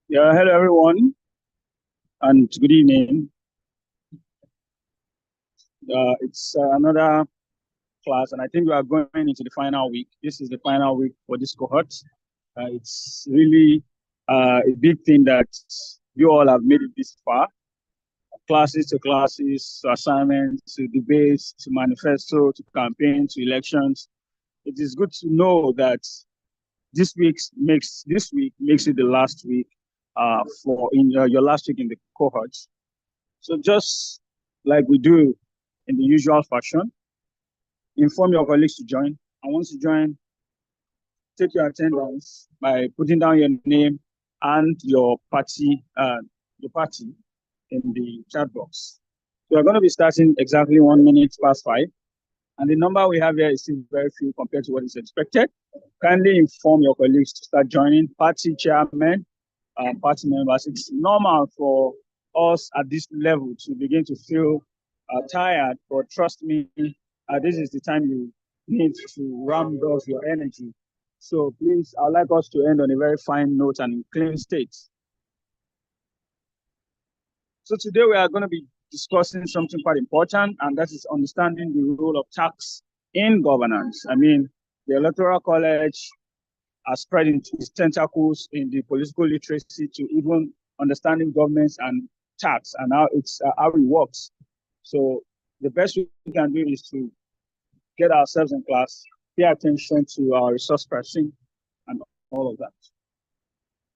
Yeah, hello everyone, and good evening. It's another class, and I think we are going into the final week. This is the final week for this cohort. It's really a big thing that you all have made it this far. Classes to classes, to assignments, to debates, to manifesto, to campaign, to elections. It is good to know that this week makes it the last week for in your last week in the cohort. So just like we do in the usual fashion, inform your colleagues to join. And once you join, take your attendance by putting down your name and your party in the chat box. So we're going to be starting exactly 1 minute past 5. And the number we have here is still very few compared to what is expected. Kindly inform your colleagues to start joining, party chairmen, party members. It's normal for us at this level to begin to feel tired, but trust me, this is the time you need to round off your energy. So please, I'd like us to end on a very fine note and in clean state. So today we are going to be discussing something quite important, and that is understanding the role of tax in governance. I mean, the Electoral College has spread into its tentacles in the political literacy to even understanding governments and tax and how it works. So the best we can do is to get ourselves in class, pay attention to our resource person and all of that.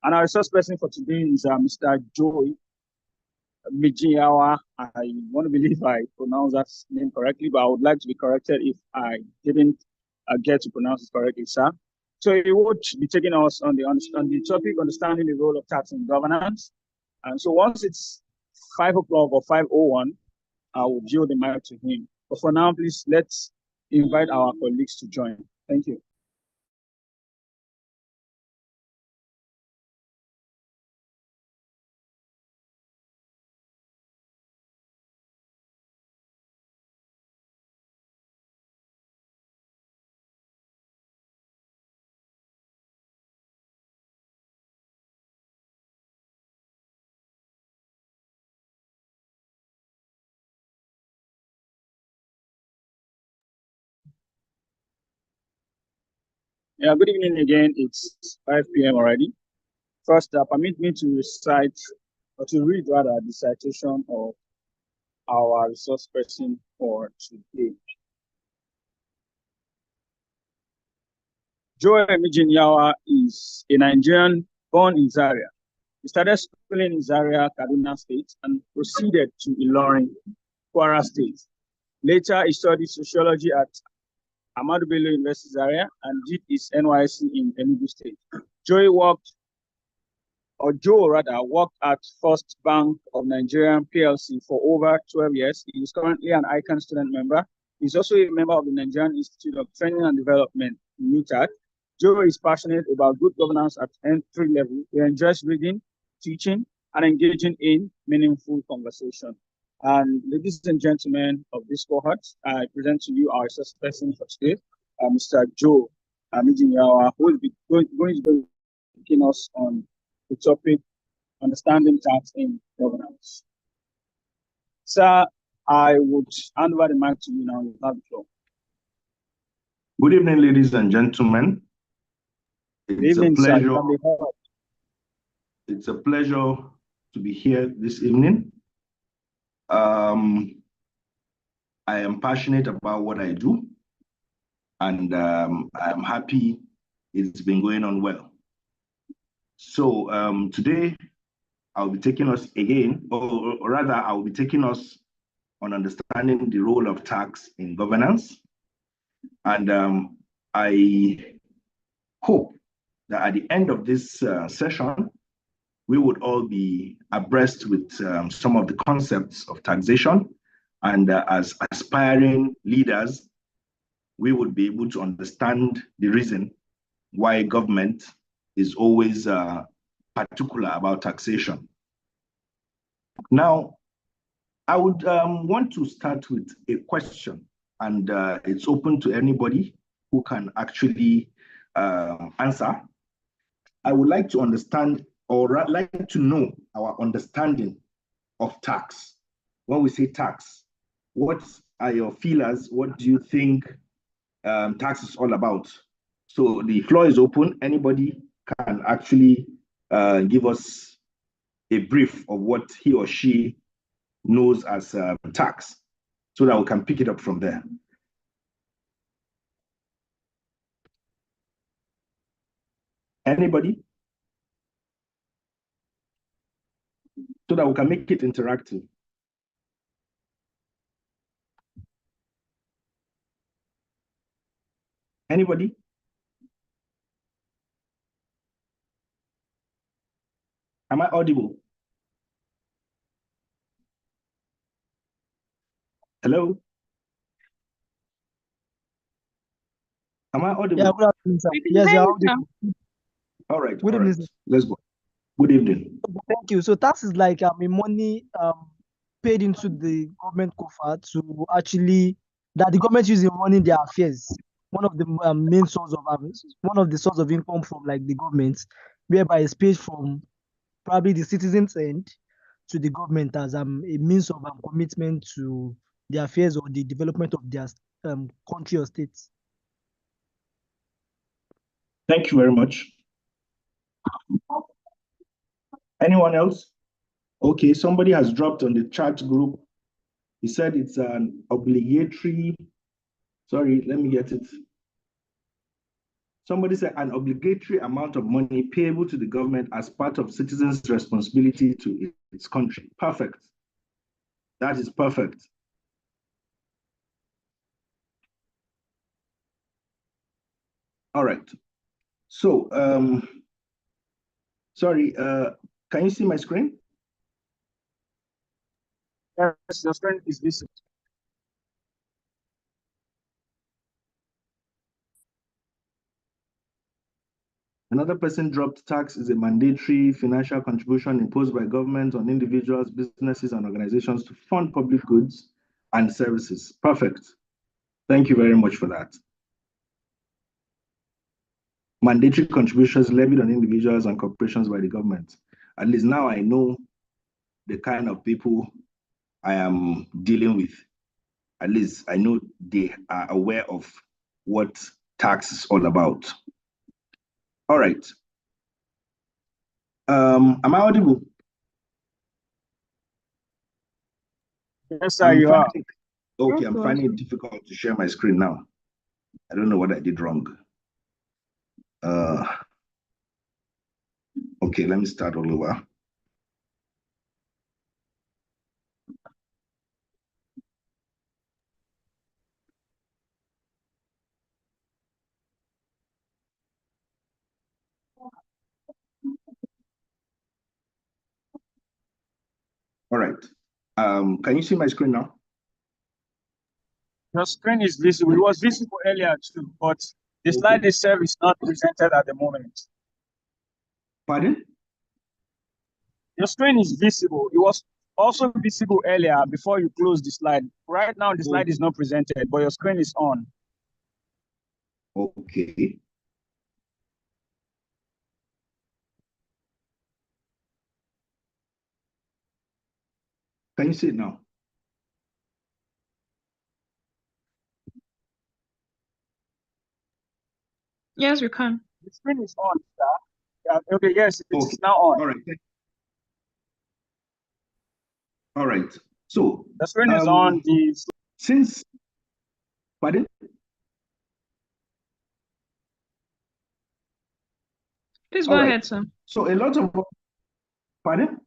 And our resource person for today is Mr. Joy Mijiyawa. I want to believe I pronounced that name correctly, but I would like to be corrected if I didn't get to pronounce it correctly, sir. So he would be taking us on the topic, understanding the role of tax in governance. And so once it's 5 o'clock or 5:01, I will yield the mic to him. But for now, please, let's invite our colleagues to join. Thank you. Yeah, good evening again. It's 5 p.m. already. First, permit me to recite, or to read rather, the citation of our resource person for today. Joy Mijinyawa is a Nigerian born in Zaria. He started schooling in Zaria, Kaduna State, and proceeded to Ilorin, Kwara State. Later, he studied sociology at Ahmadu Bello University Zaria and did his NYSC in Enugu State. Joe worked at First Bank of Nigeria PLC for over 12 years. He is currently an ICANN student member. He's also a member of the Nigerian Institute of Training and Development, NUTAD. Joe is passionate about good governance at entry level. He enjoys reading, teaching, and engaging in meaningful conversation. And ladies and gentlemen of this cohort, I present to you our resource person for today, Mr. Joe Mijinyawa, who will be going to be taking us on the topic, understanding tax in governance. Sir, I would hand over the mic to you now. You have the floor. Good evening, ladies and gentlemen. It's a pleasure. It's a pleasure to be here this evening. I am passionate about what I do, and I'm happy it's been going on well. So today, I'll be taking us again, or rather, I'll be taking us on understanding the role of tax in governance. And I hope that at the end of this session, we would all be abreast with some of the concepts of taxation. And as aspiring leaders, we would be able to understand the reason why government is always particular about taxation. Now, I would want to start with a question, and it's open to anybody who can actually answer. I would like to understand or like to know our understanding of tax. When we say tax, what are your feelers? What do you think tax is all about? So the floor is open. Anybody can actually give us a brief of what he or she knows as tax, so that we can pick it up from there. Anybody? So that we can make it interactive. Anybody? Am I audible? Hello? Am I audible? Yeah, good afternoon, sir. Yes, you're audible. All right, Good all right. evening. Let's go. Good evening. Thank you. So tax is like a money paid into the government coffer to actually that the government uses in running their affairs. One of the main source of one of the source of income from like the government, whereby it's paid from probably the citizens' end to the government as a means of commitment to the affairs or the development of their country or state. Thank you very much. Anyone else? Okay, somebody has dropped on the chat group. He said it's an obligatory, sorry, let me get it. Somebody said an obligatory amount of money payable to the government as part of citizens' responsibility to its country. Perfect. That is perfect. All right. So, sorry, can you see my screen? Yes, your screen is visible. Another person dropped tax is a mandatory financial contribution imposed by government on individuals, businesses, and organizations to fund public goods and services. Perfect. Thank you very much for that. Mandatory contributions levied on individuals and corporations by the government. At least now I know the kind of people I am dealing with. At least I know they are aware of what tax is all about. All right. Am I audible? Yes, sir, you are. Okay, I'm finding it difficult to share my screen now. I don't know what I did wrong. Okay, let me start all over. All right. Can you see my screen now? Your screen is visible. It was visible earlier too, but the slide itself is not presented at the moment. Pardon? Your screen is visible. It was also visible earlier before you closed the slide. Right now, the slide is not presented, but your screen is on. Okay. Can you see it now? Yes, we can. The screen is on, sir. Yeah, okay, yes, it's now on. All right. All right. So the screen is on. Since, pardon? Please go ahead, sir. So a lot of, pardon?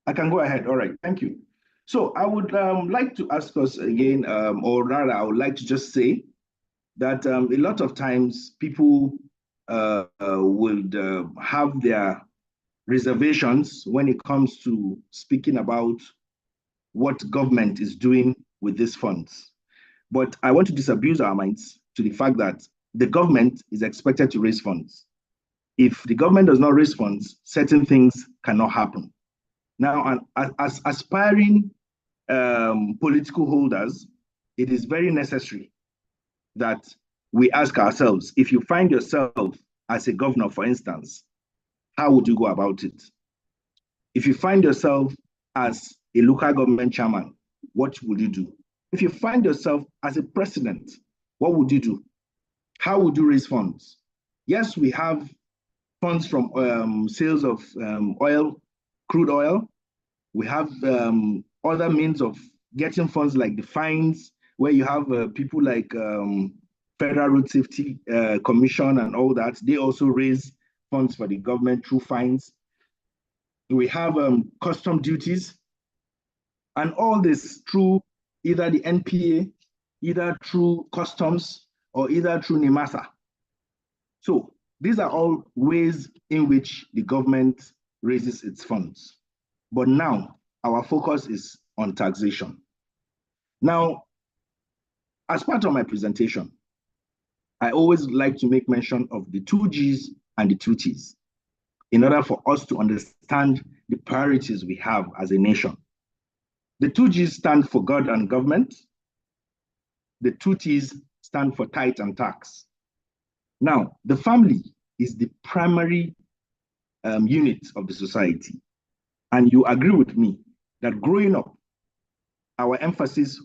I can go ahead. All right. Thank you. So I would like to ask us again, or rather, I would like to just say that a lot of times people would have their reservations when it comes to speaking about what government is doing with these funds. But I want to disabuse our minds to the fact that the government is expected to raise funds. If the government does not raise funds, certain things cannot happen. Now, as aspiring political holders, it is very necessary that we ask ourselves, if you find yourself as a governor, for instance, how would you go about it? If you find yourself as a local government chairman, what would you do? If you find yourself as a president, what would you do? How would you raise funds? Yes, we have funds from sales of oil, crude oil. We have other means of getting funds like the fines, where you have people like Federal Road Safety Commission and all that. They also raise funds for the government through fines. We have custom duties, and all this through either the NPA, either through customs, or either through NIMASA. So these are all ways in which the government raises its funds. But now our focus is on taxation. Now, as part of my presentation, I always like to make mention of the 2 Gs and the 2 Ts in order for us to understand the priorities we have as a nation. The 2 Gs stand for God and government. The 2 Ts stand for tithe and tax. Now, the family is the primary unit of the society. And you agree with me that growing up, our emphasis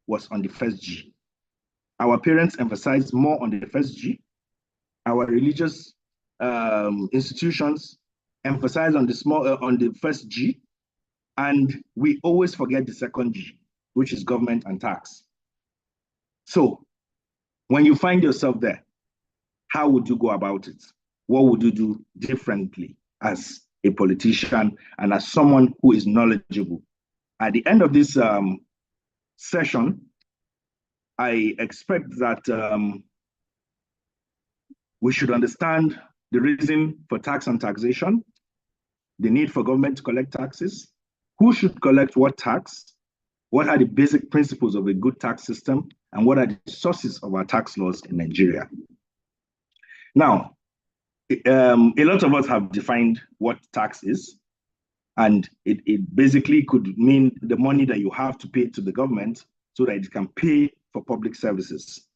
was on the first G. Our parents emphasized more on the first G. Our religious institutions emphasize on the first G, and we always forget the second G, which is government and tax. So when you find yourself there, how would you go about it? What would you do differently as a politician and as someone who is knowledgeable? At the end of this session, I expect that we should understand the reason for tax and taxation, the need for government to collect taxes, who should collect what tax, what are the basic principles of a good tax system, and what are the sources of our tax laws in Nigeria. Now, a lot of us have defined what tax is, and it basically could mean the money that you have to pay to the government so that it can pay for public services.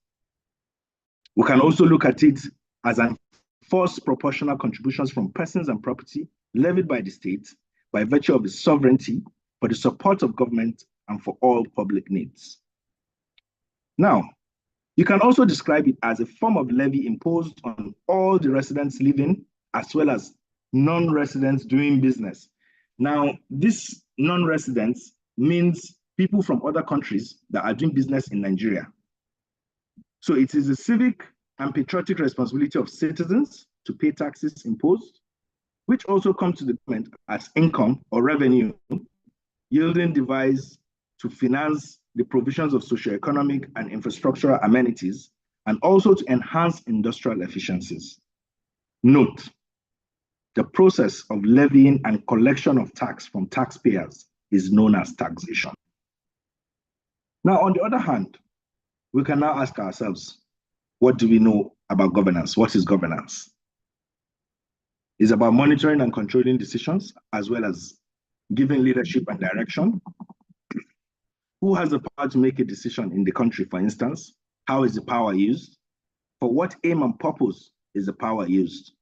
We can also look at it as enforced proportional contributions from persons and property levied by the state by virtue of its sovereignty for the support of government and for all public needs. Now, you can also describe it as a form of levy imposed on all the residents living as well as non-residents doing business. Now, this non-residents means people from other countries that are doing business in Nigeria. So it is a civic and patriotic responsibility of citizens to pay taxes imposed, which also come to the government as income or revenue, yielding device to finance the provisions of socioeconomic and infrastructural amenities, and also to enhance industrial efficiencies. Note, the process of levying and collection of tax from taxpayers is known as taxation. Now, on the other hand, we can now ask ourselves, what do we know about governance? What is governance? It's about monitoring and controlling decisions, as well as giving leadership and direction. Who has the power to make a decision in the country, for instance? How is the power used? For what aim and purpose is the power used?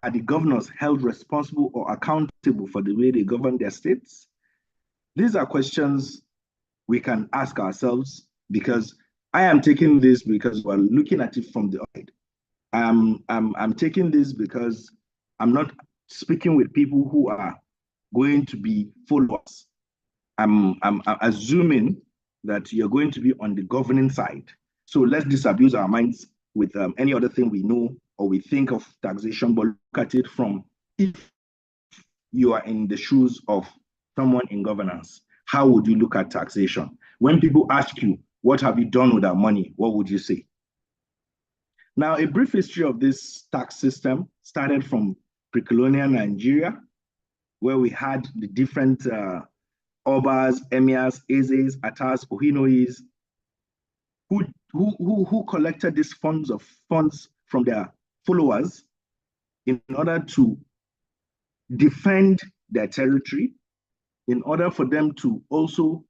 Are the governors held responsible or accountable for the way they govern their states? These are questions we can ask ourselves, because I am taking this because we're looking at it from the outside. I'm taking this because I'm not speaking with people who are going to be followers. I'm assuming that you're going to be on the governing side. So let's disabuse our minds with any other thing we know or we think of taxation, but look at it from, if you are in the shoes of someone in governance, how would you look at taxation? When people ask you, what have you done with our money? What would you say? Now, a brief history of this tax system started from pre-colonial Nigeria, where we had the different Obas, Emirs, Ezes, Atas, Ohinois, who collected these funds from their followers in order to defend their territory, in order for them to also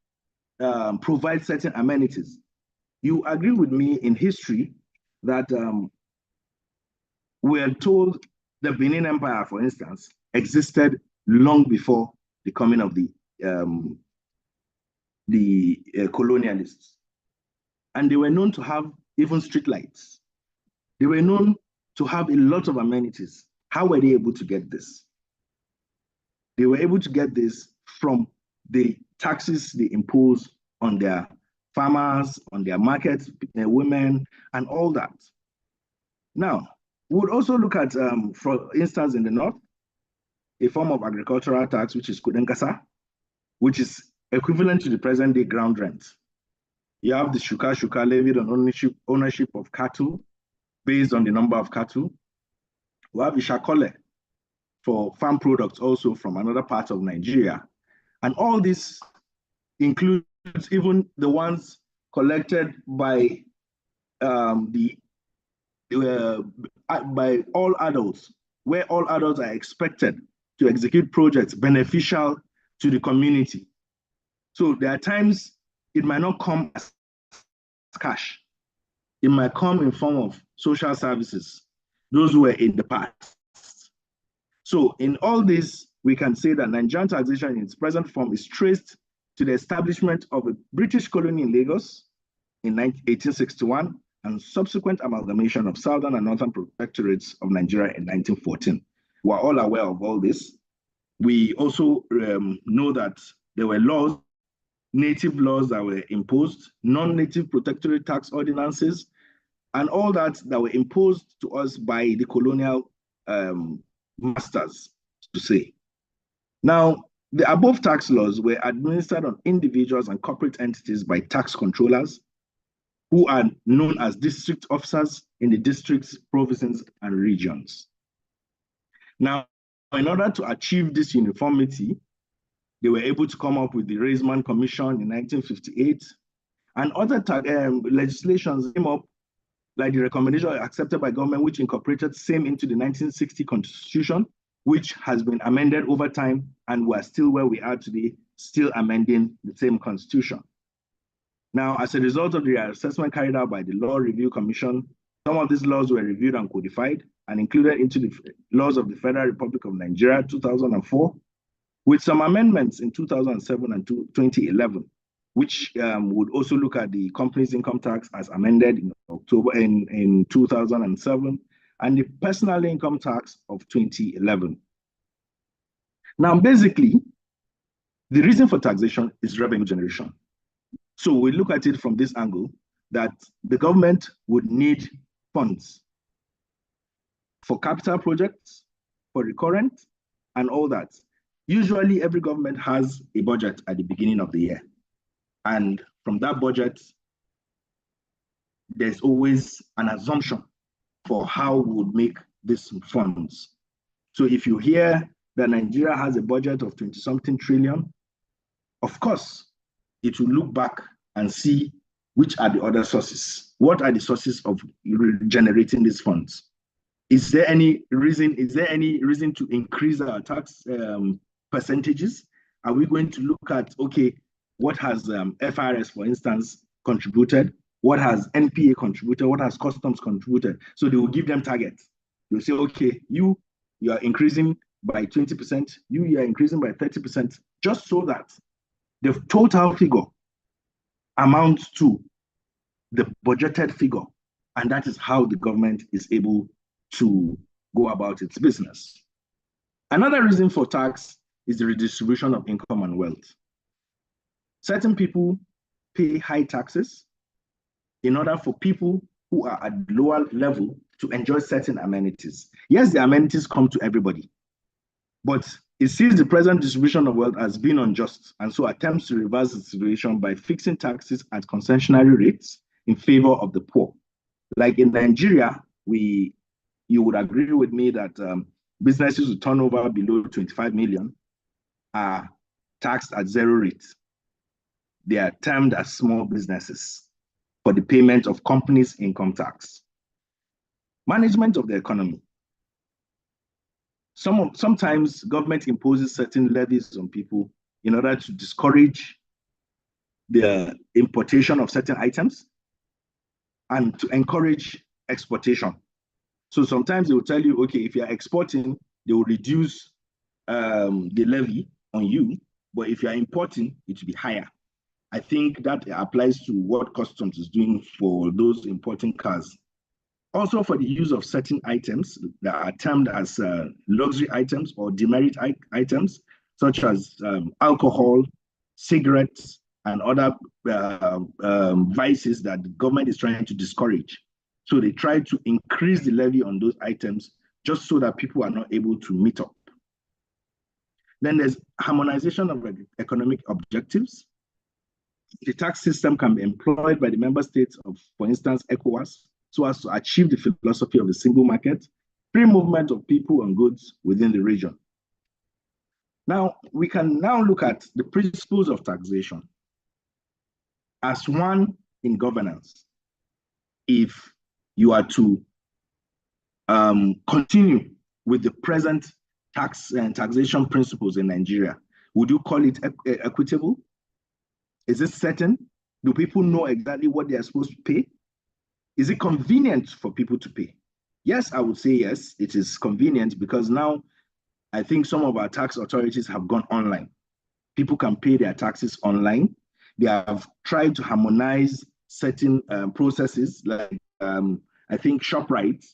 provide certain amenities. You agree with me in history that we are told the Benin Empire, for instance, existed long before the coming of the colonialists. And they were known to have even street lights. They were known to have a lot of amenities. How were they able to get this? They were able to get this from the taxes they impose on their farmers, on their markets, women, and all that. Now, we would also look at, for instance, in the north, a form of agricultural tax, which is kudenkasa, which is equivalent to the present-day ground rent. You have the shuka levied on ownership of cattle based on the number of cattle. We have the shakole for farm products also from another part of Nigeria. And all this includes even the ones collected by by all adults, where all adults are expected to execute projects beneficial to the community. So there are times it might not come as cash. It might come in form of social services, those who were in the past. So in all this, we can say that Nigerian taxation in its present form is traced to the establishment of a British colony in Lagos in 1861 and subsequent amalgamation of southern and northern protectorates of Nigeria in 1914. We're all aware of all this. We also know that there were laws, native laws that were imposed, non-native protectorate tax ordinances, and all that were imposed to us by the colonial masters, to say. Now, the above tax laws were administered on individuals and corporate entities by tax controllers, who are known as district officers in the districts, provinces, and regions. Now, in order to achieve this uniformity, they were able to come up with the Reisman Commission in 1958, and other legislations came up, like the recommendation accepted by government, which incorporated same into the 1960 Constitution, which has been amended over time, and we're still where we are today, still amending the same Constitution. Now, as a result of the assessment carried out by the Law Review Commission, some of these laws were reviewed and codified and included into the laws of the Federal Republic of Nigeria, 2004, with some amendments in 2007 and 2011, which would also look at the company's income tax as amended in 2007, and the personal income tax of 2011. Now, basically, the reason for taxation is revenue generation. So we look at it from this angle, that the government would need funds for capital projects, for recurrent, and all that. Usually, every government has a budget at the beginning of the year. And from that budget, there's always an assumption for how we would make these funds. So if you hear that Nigeria has a budget of 20-something trillion, of course, it will look back and see which are the other sources. What are the sources of generating these funds? Is there any reason to increase our tax percentages? Are we going to look at, okay, what has FRS, for instance, contributed? What has NPA contributed? What has customs contributed? So they will give them targets. They'll say, okay, you are increasing by 20%, you are increasing by 30%, just so that the total figure amounts to the budgeted figure. And that is how the government is able to go about its business. Another reason for tax is the redistribution of income and wealth. Certain people pay high taxes in order for people who are at lower level to enjoy certain amenities. Yes, the amenities come to everybody, but it sees the present distribution of wealth as being unjust, and so attempts to reverse the situation by fixing taxes at concessionary rates in favor of the poor. Like in Nigeria, you would agree with me that businesses with turnover below 25 million are taxed at zero rates. They are termed as small businesses for the payment of companies' income tax. Management of the economy. Sometimes government imposes certain levies on people in order to discourage the importation of certain items and to encourage exportation. So sometimes they will tell you, okay, if you're exporting, they will reduce the levy on you, but if you are importing, it will be higher. I think that applies to what customs is doing for those importing cars. Also for the use of certain items that are termed as luxury items or demerit items, such as alcohol, cigarettes, and other vices that the government is trying to discourage. So they try to increase the levy on those items just so that people are not able to meet up. Then there's harmonization of economic objectives. The tax system can be employed by the member states of, for instance, ECOWAS, so as to achieve the philosophy of the single market, free movement of people and goods within the region. Now, we can now look at the principles of taxation as one in governance. If you are to continue with the present tax and taxation principles in Nigeria, would you call it equitable? Is it certain? Do people know exactly what they are supposed to pay? Is it convenient for people to pay? Yes, I would say yes, it is convenient because now I think some of our tax authorities have gone online. People can pay their taxes online. They have tried to harmonize certain processes like I think ShopRite.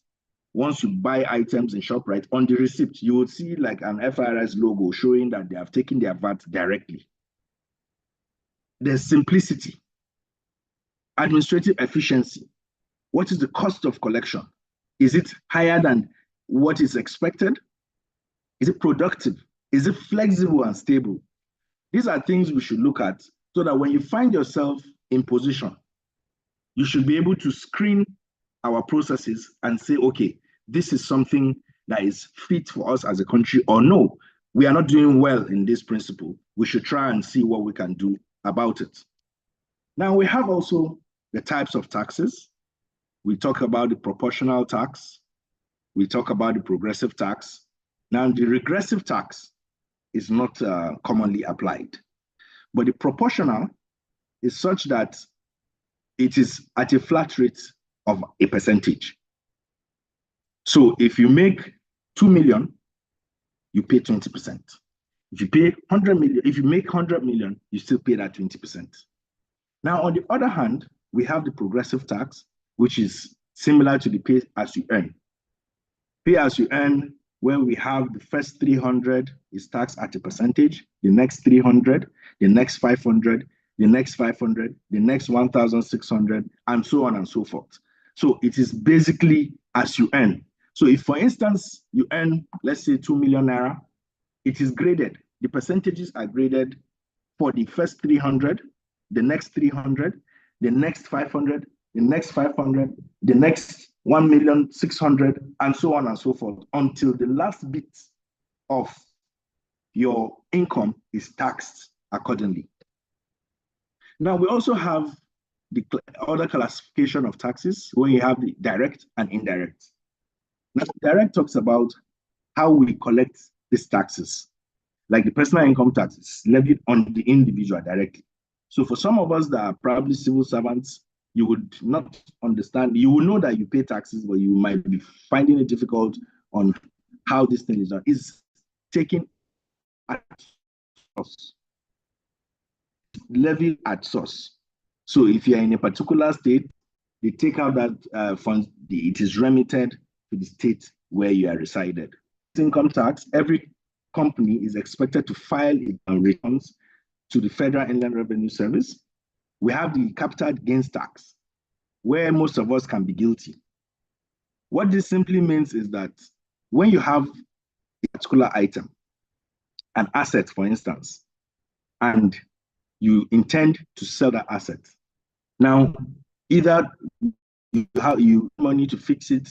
Once you buy items in ShopRite, on the receipt, you will see like an FRS logo showing that they have taken their VAT directly. There's simplicity, administrative efficiency. What is the cost of collection? Is it higher than what is expected? Is it productive? Is it flexible and stable? These are things we should look at so that when you find yourself in position, you should be able to screen our processes and say, okay, this is something that is fit for us as a country, or no, we are not doing well in this principle. We should try and see what we can do about it. Now, we have also the types of taxes. We talk about the proportional tax. We talk about the progressive tax. Now, the regressive tax is not commonly applied, but the proportional is such that it is at a flat rate of a percentage. So if you make 2 million, you pay 20%. If you pay 100 million, if you make 100 million, you still pay that 20%. Now, on the other hand, we have the progressive tax, which is similar to the pay as you earn. Pay as you earn, where we have the first 300 is taxed at a percentage, the next 300, the next 500, the next 500, the next 1,600, and so on and so forth. So it is basically as you earn. So if, for instance, you earn, let's say 2 million naira, it is graded. The percentages are graded for the first 300, the next 300, the next 500, the next 500, the next 1,600,000, and so on and so forth, until the last bit of your income is taxed accordingly. Now, we also have the other classification of taxes where you have the direct and indirect. Now, direct talks about how we collect these taxes, like the personal income tax is levied on the individual directly. So for some of us that are probably civil servants, you would not understand, you will know that you pay taxes, but you might be finding it difficult on how this thing is done. It's taken at source, levied at source. So if you're in a particular state, they take out that fund, it is remitted to the state where you are resided. Income tax, every company is expected to file its returns to the Federal Inland Revenue Service. We have the capital gains tax, where most of us can be guilty. What this simply means is that when you have a particular item, an asset, for instance, and you intend to sell that asset, now either you have money to fix it,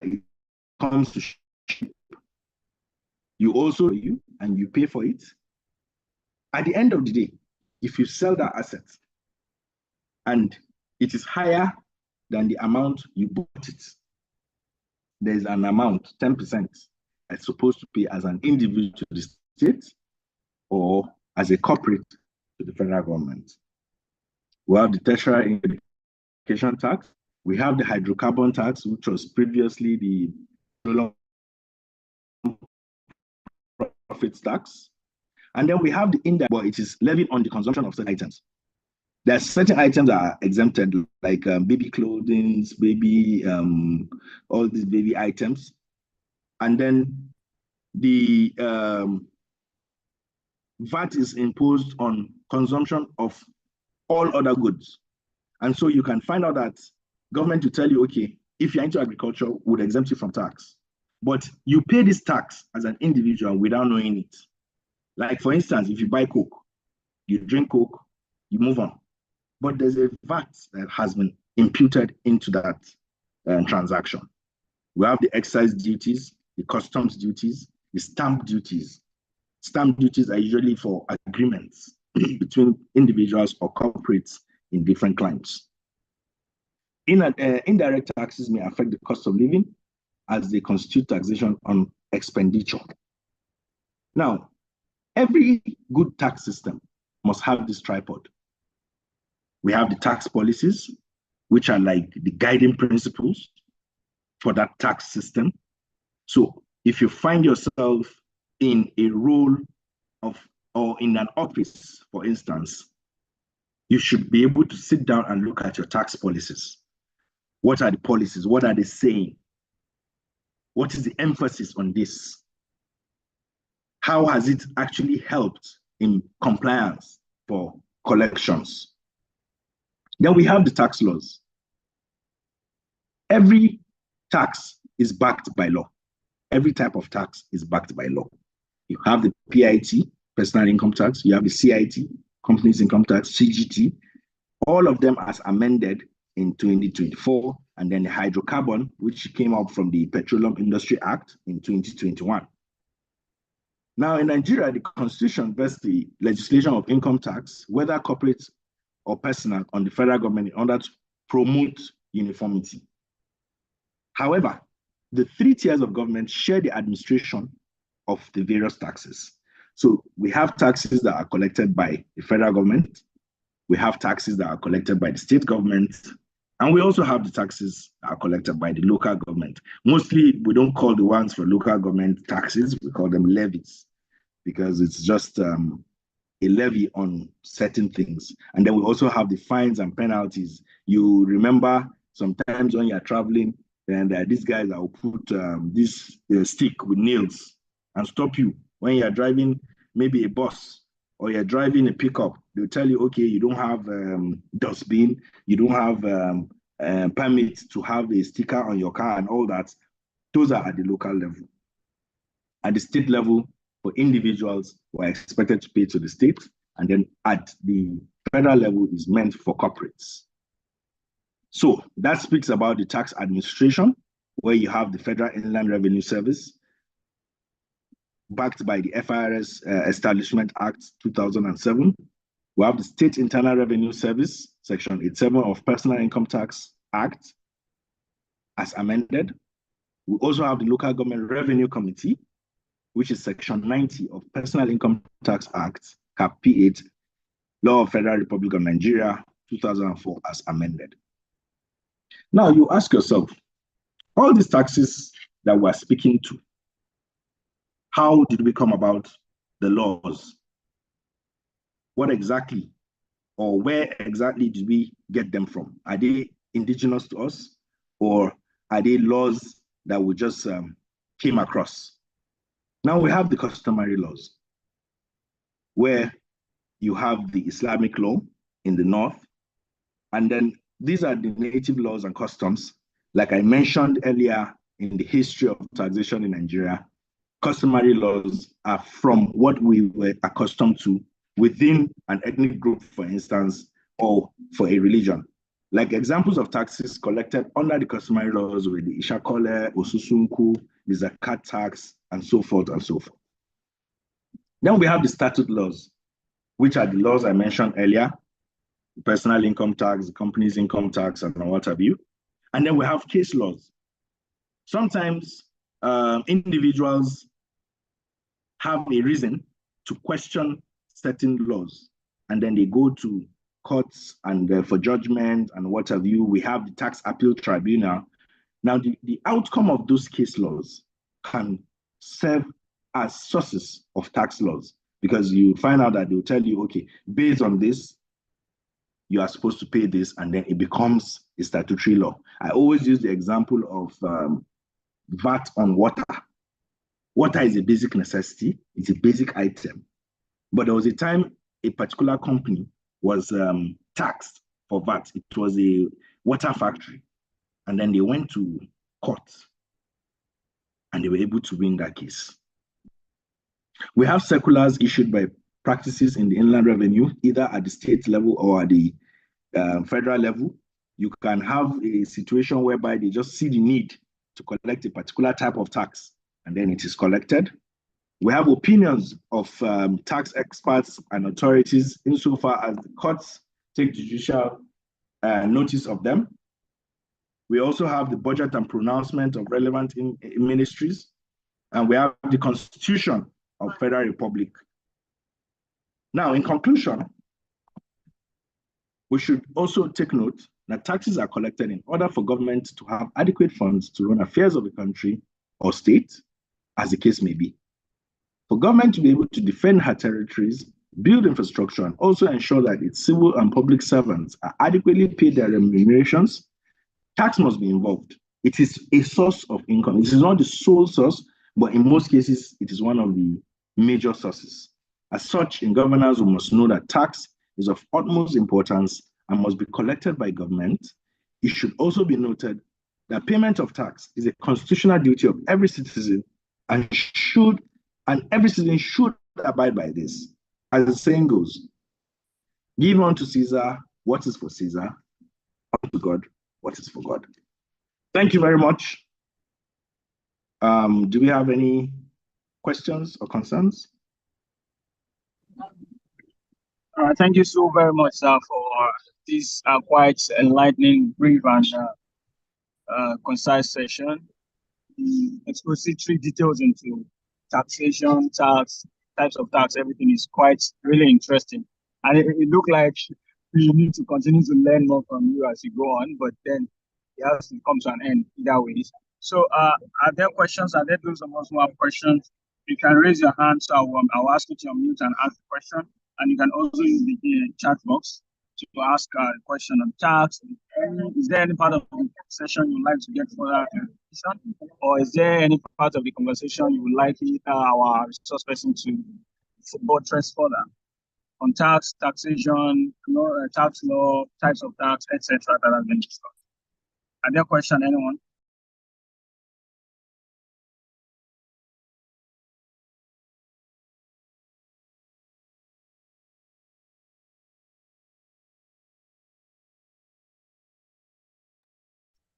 it comes to ship, you also and you pay for it. At the end of the day, if you sell that asset and it is higher than the amount you bought it, there's an amount, 10%, that's supposed to pay as an individual to the state or as a corporate to the federal government. We have the tertiary indication tax. We have the hydrocarbon tax, which was previously the profits tax. And then we have the indirect, but it is levied on the consumption of certain items. There are certain items that are exempted, like baby clothing, baby, all these baby items. And then the VAT is imposed on consumption of all other goods. And so you can find out that government will tell you, okay, if you're into agriculture, would exempt you from tax. But you pay this tax as an individual without knowing it. Like, for instance, if you buy Coke, you drink Coke, you move on. But there's a VAT that has been imputed into that transaction. We have the excise duties, the customs duties, the stamp duties. Stamp duties are usually for agreements between individuals or corporates in different climes. Indirect taxes may affect the cost of living as they constitute taxation on expenditure. Now, every good tax system must have this tripod. We have the tax policies, which are like the guiding principles for that tax system. So if you find yourself in a role of, or in an office, for instance, you should be able to sit down and look at your tax policies. What are the policies? What are they saying? What is the emphasis on this? How has it actually helped in compliance for collections? Then we have the tax laws. Every tax is backed by law. Every type of tax is backed by law. You have the PIT, personal income tax. You have the CIT, companies income tax, CGT. All of them as amended in 2024, and then the hydrocarbon, which came out from the Petroleum Industry Act in 2021. Now in Nigeria, the constitution vests the legislation of income tax, whether corporate or personal, on the federal government in order to promote uniformity. However, the three tiers of government share the administration of the various taxes. So we have taxes that are collected by the federal government, we have taxes that are collected by the state government, and we also have the taxes that are collected by the local government. Mostly, we don't call the ones for local government taxes, we call them levies, because it's just a levy on certain things. And then we also have the fines and penalties. You remember sometimes when you're traveling, and these guys that will put this stick with nails and stop you when you're driving maybe a bus or you're driving a pickup. They'll tell you, okay, you don't have dustbin, you don't have permit to have a sticker on your car and all that. Those are at the local level. At the state level, for individuals who are expected to pay to the state, and then at the federal level is meant for corporates. So that speaks about the tax administration, where you have the Federal Inland Revenue Service, backed by the FIRS Establishment Act 2007. We have the State Internal Revenue Service, Section 87 of Personal Income Tax Act, as amended. We also have the Local Government Revenue Committee, which is Section 90 of Personal Income Tax Act, Cap P8, Law of Federal Republic of Nigeria, 2004, as amended. Now you ask yourself, all these taxes that we're speaking to, how did we come about the laws? What exactly, or where exactly did we get them from? Are they indigenous to us, or are they laws that we just came across? Now we have the customary laws, where you have the Islamic law in the north, and then these are the native laws and customs. Like I mentioned earlier in the history of taxation in Nigeria, customary laws are from what we were accustomed to within an ethnic group, for instance, or for a religion. Like examples of taxes collected under the customary laws were the Ishakole, Osusunku, the Zakat tax, and so forth and so forth. Then we have the statute laws, which are the laws I mentioned earlier, the personal income tax, the company's income tax, and what have you. And then we have case laws. Sometimes individuals have a reason to question certain laws, and then they go to courts and for judgment and what have you. We have the tax appeal tribunal. Now, the outcome of those case laws can serve as sources of tax laws, because you find out that they'll tell you, okay, based on this, you are supposed to pay this, and then it becomes a statutory law. I always use the example of VAT on water. Water is a basic necessity, it's a basic item. But there was a time a particular company was taxed for VAT. It was a water factory. And then they went to court and they were able to win that case. We have circulars issued by practices in the Inland Revenue, either at the state level or at the federal level. You can have a situation whereby they just see the need to collect a particular type of tax, and then it is collected. We have opinions of tax experts and authorities insofar as the courts take judicial notice of them. We also have the budget and pronouncement of relevant ministries, and we have the Constitution of Federal Republic. Now, in conclusion, we should also take note that taxes are collected in order for government to have adequate funds to run affairs of the country or state, as the case may be. For government to be able to defend her territories, build infrastructure, and also ensure that its civil and public servants are adequately paid their remunerations, tax must be involved. It is a source of income. It is not the sole source, but in most cases, it is one of the major sources. As such, in governance, we must know that tax is of utmost importance and must be collected by government. It should also be noted that payment of tax is a constitutional duty of every citizen and every citizen should abide by this. As the saying goes, give unto Caesar what is for Caesar, unto God what is for God. Thank you very much. Do we have any questions or concerns? Thank you so very much, sir, for this quite enlightening, brief, and concise session. The expository details into taxation, tax, types of tax, everything is quite really interesting. And it looked like we need to continue to learn more from you as you go on, but then it has to come to an end either way. So are there questions? Are there those of us who have questions? You can raise your hand, so I'll ask you to unmute and ask the question. And you can also use the chat box to ask a question on tax. Is there any part of the session you'd like to get further clarification? Or is there any part of the conversation you would like our resource person to buttress further on tax, taxation, tax law, types of tax, etc. that have been discussed? Are there questions, anyone?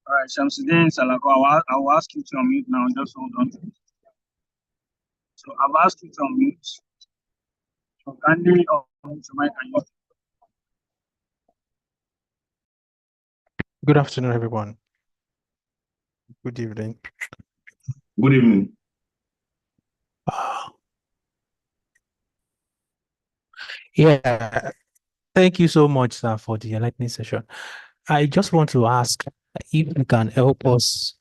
All right, Shamsuddin Salako, I will ask you to unmute now. Just hold on. So I've asked you to unmute. So kindly unmute your mic and Good afternoon, everyone. Good evening. Good evening. Yeah, thank you so much, sir, for the enlightening session. I just want to ask if you can help us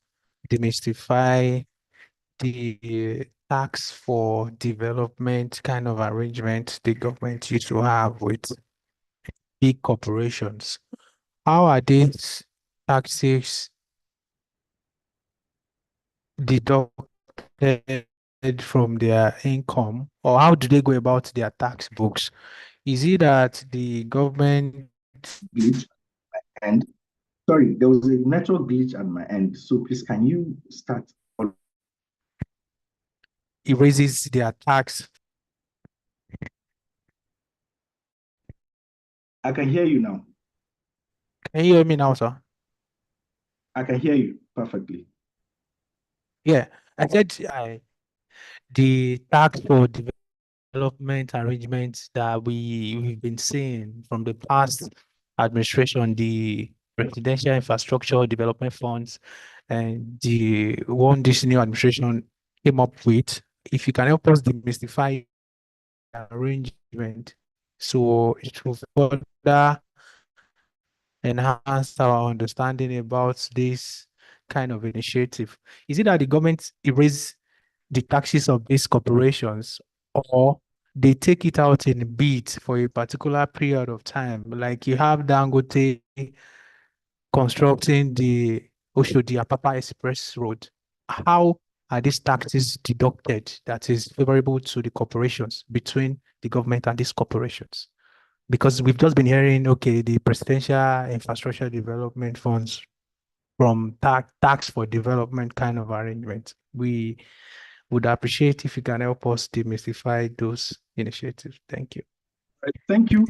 demystify the tax for development kind of arrangement the government used to have with big corporations. How are these taxes deducted from their income, or how do they go about their tax books? Is it that the government glitch and sorry, there was a network glitch at my end. So please, can you start? erases their tax? I can hear you now. Can you hear me now, sir? I can hear you perfectly. Yeah, I said the tax for development arrangements that we've been seeing from the past administration, the residential infrastructure development funds, and the one this new administration came up with. If you can help us demystify the arrangement, so it will further enhance our understanding about this kind of initiative. Is it that the government erase the taxes of these corporations, or they take it out in bits for a particular period of time. Like you have Dangote constructing the Oshodi-Apapa Express Road. How are these taxes deducted that is favorable to the corporations between the government and these corporations? Because we've just been hearing, okay, the Presidential Infrastructure Development Funds from tax for development kind of arrangement. We would appreciate if you can help us demystify those initiatives. Thank you. Right, thank you.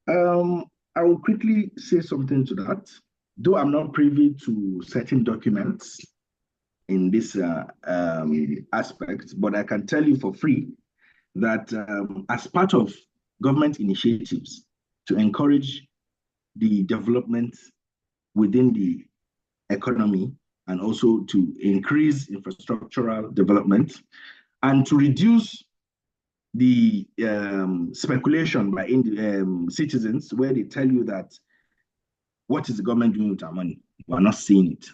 I will quickly say something to that. Though I'm not privy to certain documents in this aspect, but I can tell you for free that as part of government initiatives to encourage the development within the economy and also to increase infrastructural development and to reduce the speculation by citizens where they tell you that what is the government doing with our money? We're not seeing it.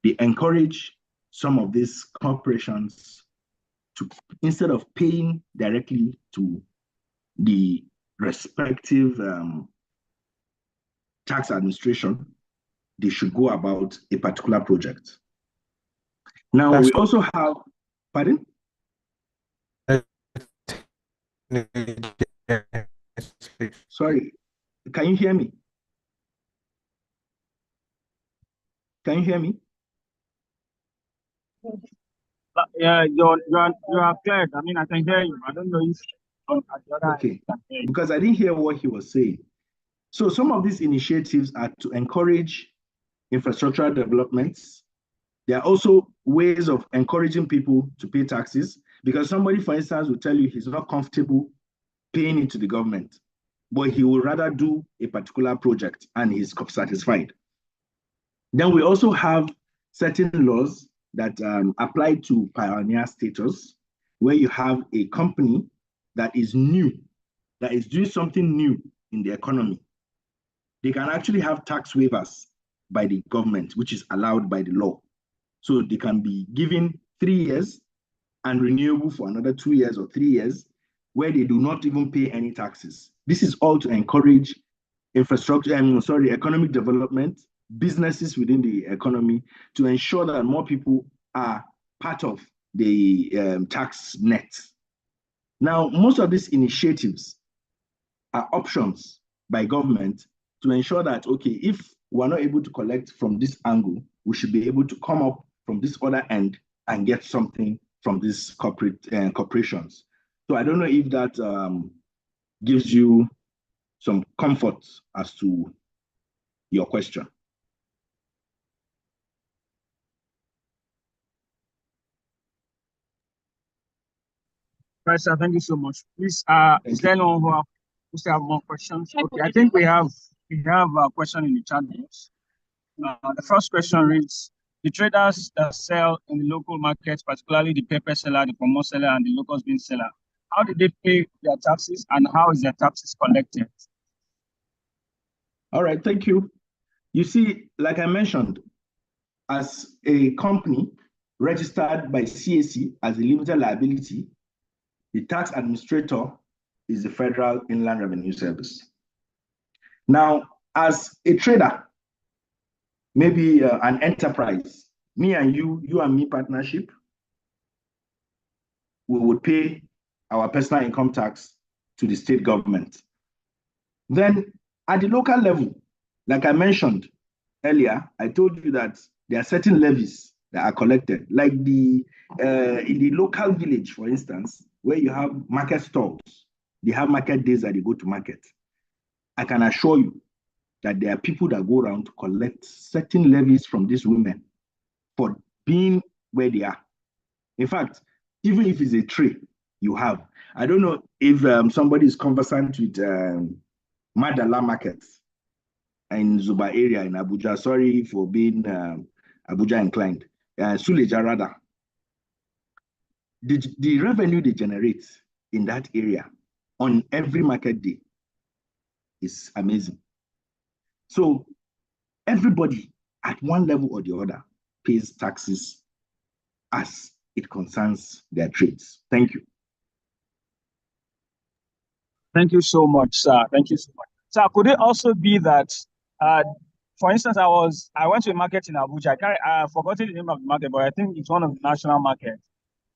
They encourage some of these corporations to, instead of paying directly to the respective tax administration, they should go about a particular project. Now, we also have, pardon? Sorry, can you hear me? Can you hear me? Yeah, you are clear. I mean, I can hear you. I don't know if okay, because I didn't hear what he was saying. So some of these initiatives are to encourage infrastructural developments. There are also ways of encouraging people to pay taxes, because somebody, for instance, will tell you he's not comfortable paying it to the government, but he will rather do a particular project and he's satisfied. Then we also have certain laws that apply to pioneer status, where you have a company that is new, that is doing something new in the economy. They can actually have tax waivers by the government, which is allowed by the law. So they can be given 3 years and renewable for another 2 years or 3 years, where they do not even pay any taxes. This is all to encourage economic development, businesses within the economy, to ensure that more people are part of the tax net. Now, most of these initiatives are options by government to ensure that, okay, if we're not able to collect from this angle, we should be able to come up from this other end and get something from these corporations. So I don't know if that gives you some comfort as to your question. Right, sir. Thank you so much. Please, is there anyone who still have more questions? Okay, I think we have a question in the chat box. The first question reads: the traders that sell in the local markets, particularly the pepper seller, the pomon seller, and the locust bean seller, how did they pay their taxes and how is their taxes collected? All right, thank you. You see, like I mentioned, as a company registered by CAC as a limited liability, the tax administrator is the Federal Inland Revenue Service. Now, as a trader, maybe an enterprise, me and you and me partnership, we would pay our personal income tax to the state government. Then at the local level, like I mentioned earlier, I told you that there are certain levies that are collected, like in the local village, for instance, where you have market stalls, they have market days that they go to market. I can assure you that there are people that go around to collect certain levies from these women for being where they are. In fact, even if it's a tray you have, I don't know if somebody is conversant with Madala Market in Zuba area in Abuja. Sorry for being Abuja inclined. Suleja rather. The revenue they generate in that area on every market day is amazing. So everybody at one level or the other pays taxes as it concerns their trades. Thank you. Thank you so much, sir. Thank you so much. Sir, could it also be that, for instance, I went to a market in Abuja. I forgot the name of the market, but I think it's one of the national markets.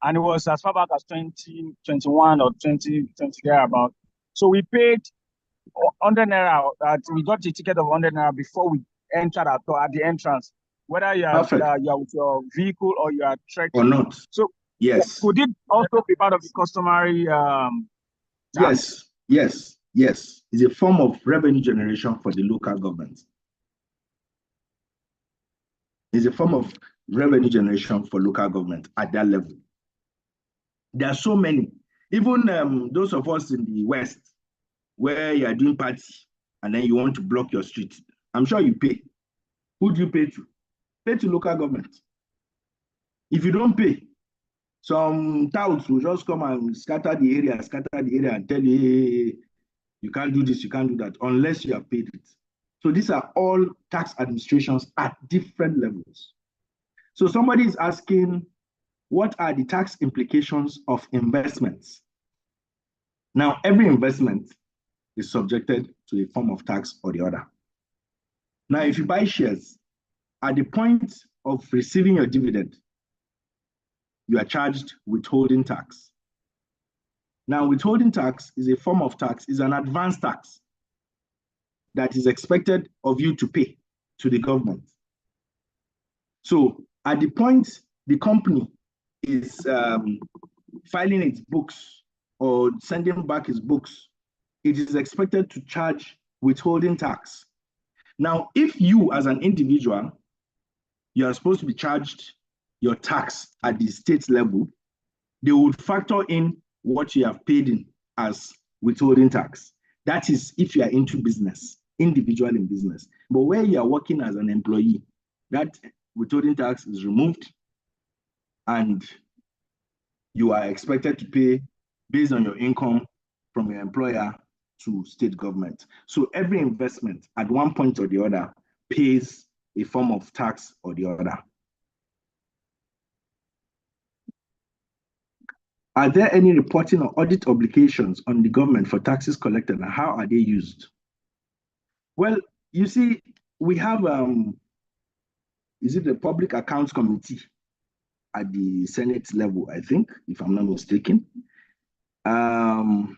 And it was as far back as 2021 or 2020 thereabout. So we paid 100 naira. We got the ticket of 100 naira before we entered at the entrance, whether you are with your vehicle or you are trekking or not. So yes, could it also be part of the customary? Yes. It's a form of revenue generation for the local government. It's a form of revenue generation for local government at that level. There are so many. Even those of us in the West, where you are doing party and then you want to block your street, I'm sure you pay. Who do you pay to? Pay to local government. If you don't pay, some touts will just come and scatter the area and tell you, hey, you can't do this, you can't do that, unless you have paid it. So these are all tax administrations at different levels. So somebody is asking, what are the tax implications of investments? Now, every investment is subjected to a form of tax or the other. Now, if you buy shares, at the point of receiving your dividend, you are charged withholding tax. Now, withholding tax is a form of tax, is an advance tax that is expected of you to pay to the government. So at the point the company is filing its books or sending back its books, it is expected to charge withholding tax. Now, if you as an individual, you are supposed to be charged your tax at the state level, they would factor in what you have paid in as withholding tax. That is if you are into business, individual in business. But where you are working as an employee, that withholding tax is removed and you are expected to pay based on your income from your employer to state government. So every investment at one point or the other pays a form of tax or the other. Are there any reporting or audit obligations on the government for taxes collected, and how are they used? Well, you see, we have, is it the Public Accounts Committee at the Senate level, I think, if I'm not mistaken. And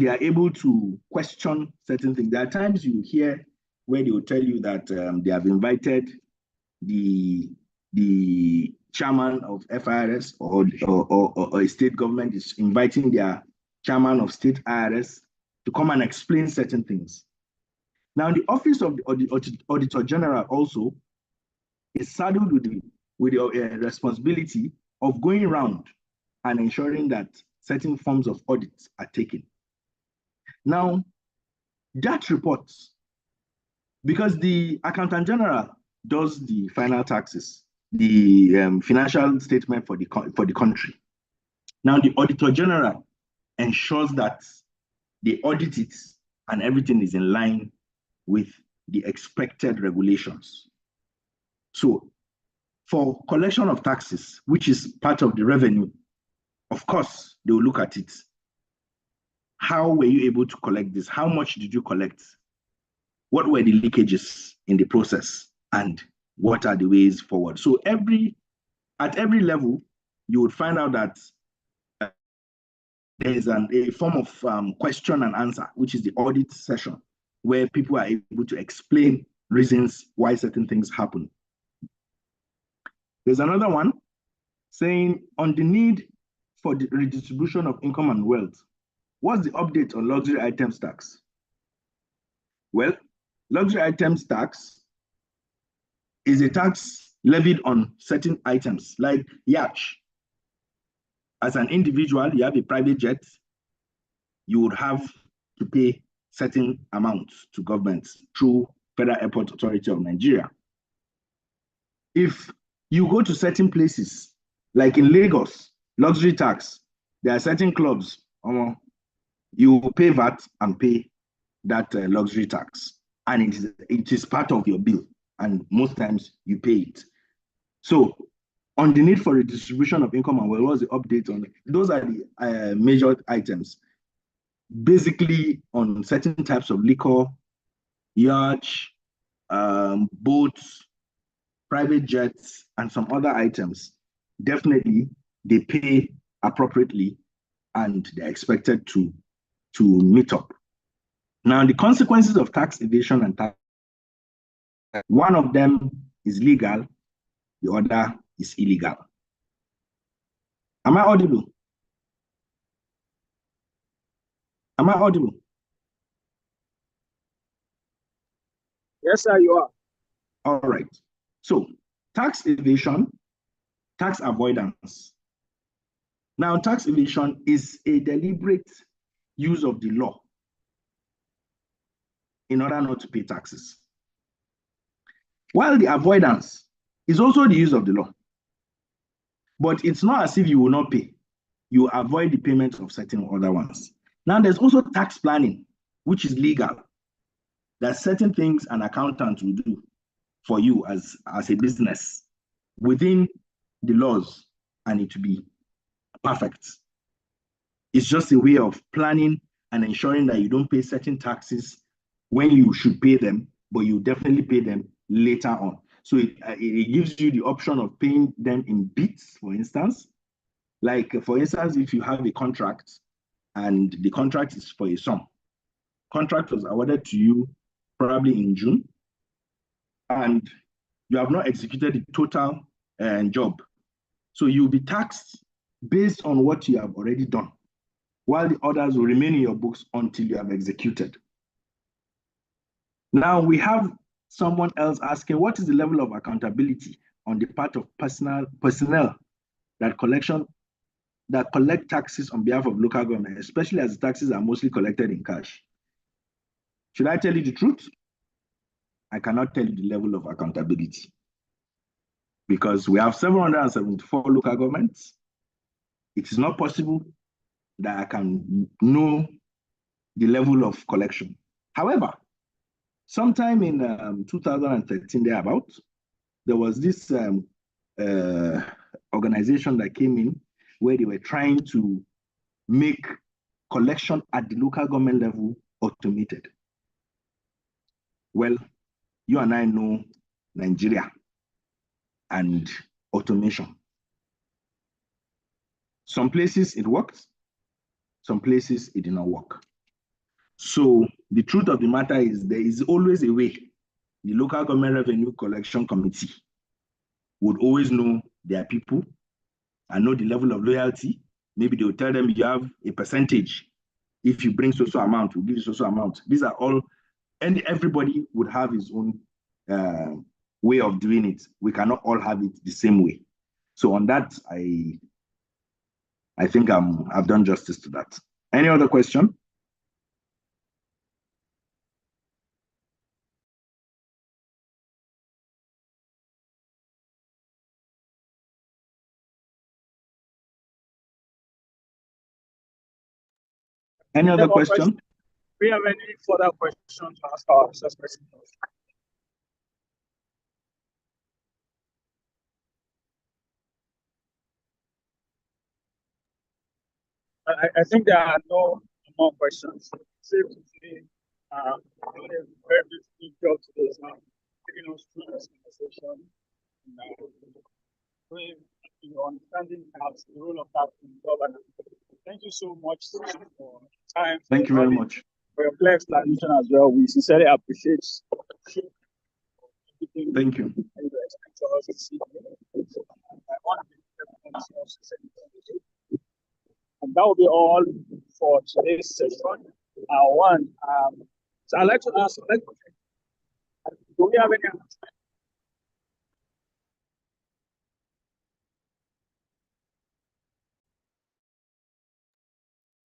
they are able to question certain things. There are times you hear where they will tell you that they have invited the chairman of FIRS or a state government is inviting their chairman of state IRS to come and explain certain things. Now, the Office of the Auditor General also is saddled with the responsibility of going around and ensuring that certain forms of audits are taken. Now, that report, because the Accountant General does the final taxes, the financial statement for the country. Now, the Auditor General ensures that they audit it and everything is in line with the expected regulations. So, for collection of taxes, which is part of the revenue, of course, they will look at it. How were you able to collect this? How much did you collect? What were the leakages in the process? And what are the ways forward? So at every level, you would find out that there is a form of question and answer, which is the audit session, where people are able to explain reasons why certain things happen. There's another one saying on the need for the redistribution of income and wealth. What's the update on luxury items tax? Well, luxury items tax is a tax levied on certain items like yacht. As an individual, you have a private jet, you would have to pay certain amounts to government through Federal Airport Authority of Nigeria. If you go to certain places, like in Lagos, luxury tax, there are certain clubs, you pay VAT and pay that luxury tax, and it is part of your bill, and most times you pay it. So On the need for a distribution of income and wealth, what's the update on it? Those are the major items. Basically, on certain types of liquor, yachts, boats, private jets, and some other items, definitely they pay appropriately and they're expected to meet up. Now, the consequences of tax evasion and tax, one of them is legal, the other is illegal. Am I audible? Am I audible? Yes, sir, you are. All right. So, tax evasion, tax avoidance. Now, tax evasion is a deliberate use of the law in order not to pay taxes. While the avoidance is also the use of the law. But it's not as if you will not pay. You avoid the payment of certain other ones. Now, there's also tax planning, which is legal. There's certain things an accountant will do for you as a business within the laws, and it to be perfect. It's just a way of planning and ensuring that you don't pay certain taxes when you should pay them, but you definitely pay them later on. So it gives you the option of paying them in bits, for instance. Like, for instance, if you have a contract and the contract is for a sum, contract was awarded to you probably in June, and you have not executed the total job. So you'll be taxed based on what you have already done, while the others will remain in your books until you have executed. Now we have someone else asking, what is the level of accountability on the part of personnel that collect taxes on behalf of local government, especially as the taxes are mostly collected in cash? Should I tell you the truth? I cannot tell you the level of accountability because we have 774 local governments. It is not possible that I can know the level of collection. However, sometime in 2013, thereabout, there was this organization that came in where they were trying to make collection at the local government level automated. Well, you and I know Nigeria and automation. Some places it worked, some places it did not work. So the truth of the matter is there is always a way. The local government revenue collection committee would always know their people and know the level of loyalty. Maybe they will tell them you have a percentage. If you bring so amount, we'll give you so amount. These are all, and everybody would have his own way of doing it. We cannot all have it the same way. So on that, I think I've done justice to that. Any other question? Any other question? Do we have any further questions to ask our officers? I think there are no more questions. Safe to say, doing a very good job today, taking us through this conversation, understanding tax, the role of tax in governance. Thank you so much for your time. Thank you very much. For your clear explanation as well. We sincerely appreciate. Thank you. And that will be all for today's session. So I'd like to ask, do we have any?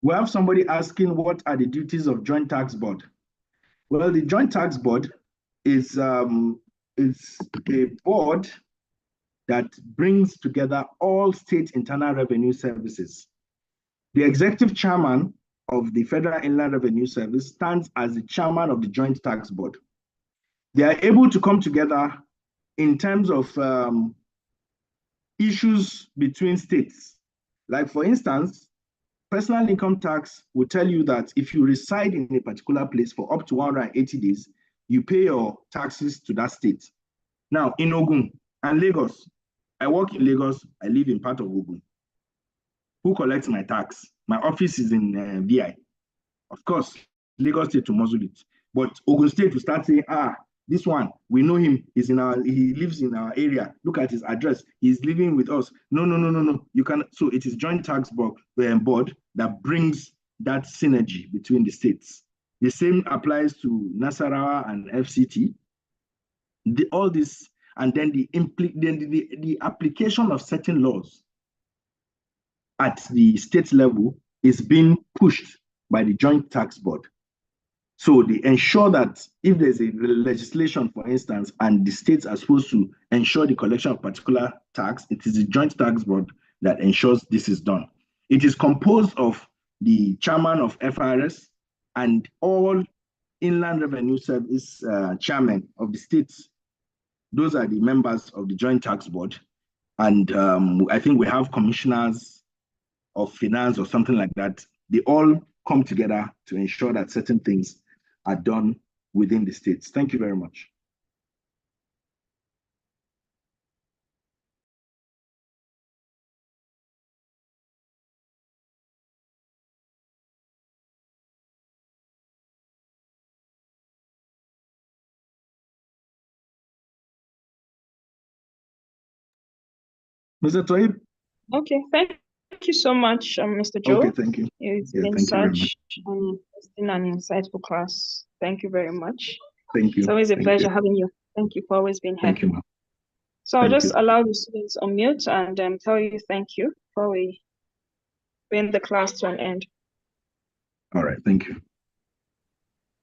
We have somebody asking, what are the duties of Joint Tax Board? Well, the Joint Tax Board is a board that brings together all state internal revenue services. The executive chairman of the Federal Inland Revenue Service stands as the chairman of the Joint Tax Board. They are able to come together in terms of issues between states. Like for instance, personal income tax will tell you that if you reside in a particular place for up to 180 days, you pay your taxes to that state. Now, in Ogun and Lagos, I work in Lagos, I live in part of Ogun. Who collects my tax? My office is in VI. Of course, Lagos State to muzzle it. But Ogun State will start saying, this one, we know him, he lives in our area. Look at his address, he's living with us. No. You can, so it is joint tax board that brings that synergy between the states. The same applies to Nasarawa and FCT. All this, and then the application of certain laws at the state level is being pushed by the joint tax board. So they ensure that if there's a legislation, for instance, and the states are supposed to ensure the collection of particular tax, it is the joint tax board that ensures this is done. It is composed of the chairman of FRS and all Inland Revenue Service chairmen of the states. Those are the members of the joint tax board. And I think we have commissioners of finance or something like that. They all come together to ensure that certain things are done within the states. Thank you very much. Mr. Toib? Okay, thank you so much, Mr. Joe. Okay, thank you. It's been such an interesting and insightful class. Thank you very much. Thank you. It's always a pleasure having you. Thank you for always being here. Thank you, ma'am. So I'll just allow the students on mute and tell you thank you before we bring the class to an end. All right, thank you.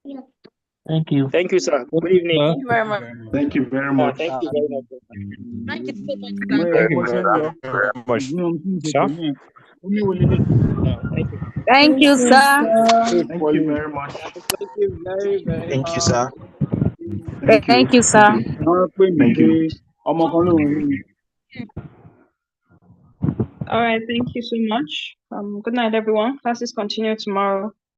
Yeah. Thank you. Thank you, sir. Good evening. Thank you very much. Thank you very much. Thank you very much. Thank you so much. Thank you very much, sir. Thank you, sir. Thank you very much. Thank you very, very Thank much. you, sir. Thank you, sir. Thank you. All right, thank you so much. Good night, everyone. Classes continue tomorrow.